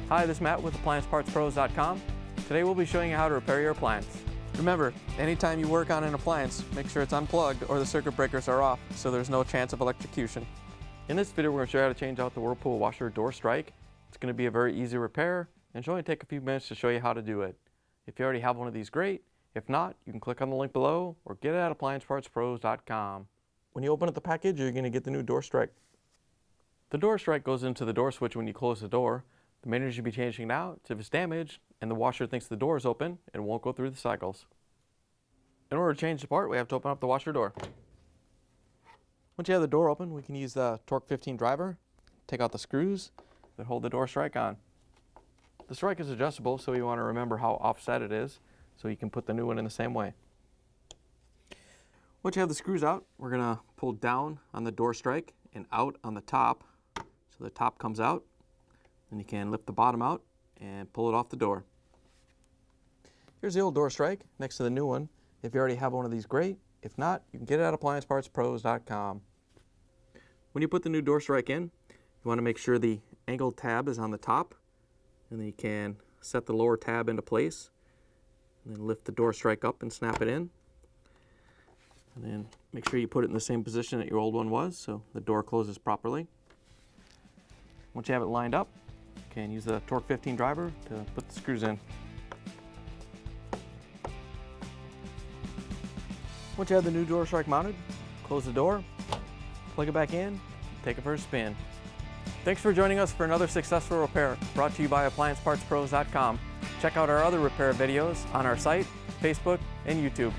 Hi, this is Matt with AppliancePartsPros.com. Today we'll be showing you how to repair your appliance. Remember, anytime you work on an appliance, make sure it's unplugged or the circuit breakers are off so there's no chance of electrocution. In this video, we're going to show you how to change out the Whirlpool washer door strike. It's going to be a very easy repair and should only take a few minutes to show you how to do it. If you already have one of these, great. If not, you can click on the link below or get it at AppliancePartsPros.com. When you open up the package, you're going to get the new door strike. The door strike goes into the door switch when you close the door. The main reason you'll be changing it out is if it's damaged and the washer thinks the door is open, it won't go through the cycles. In order to change the part, we have to open up the washer door. Once you have the door open, we can use the Torx 15 driver, take out the screws that hold the door strike on. The strike is adjustable, so you want to remember how offset it is, so you can put the new one in the same way. Once you have the screws out, we're going to pull down on the door strike and out on the top, so the top comes out. Then you can lift the bottom out and pull it off the door. Here's the old door strike next to the new one. If you already have one of these, great. If not, you can get it at AppliancePartsPros.com. When you put the new door strike in, you want to make sure the angled tab is on the top, and then you can set the lower tab into place, and then lift the door strike up and snap it in. And then make sure you put it in the same position that your old one was, so the door closes properly. Once you have it lined up, you can use the Torx 15 driver to put the screws in. Once you have the new door strike mounted, close the door, plug it back in, take it for a spin. Thanks for joining us for another successful repair brought to you by AppliancePartsPros.com. Check out our other repair videos on our site, Facebook, and YouTube.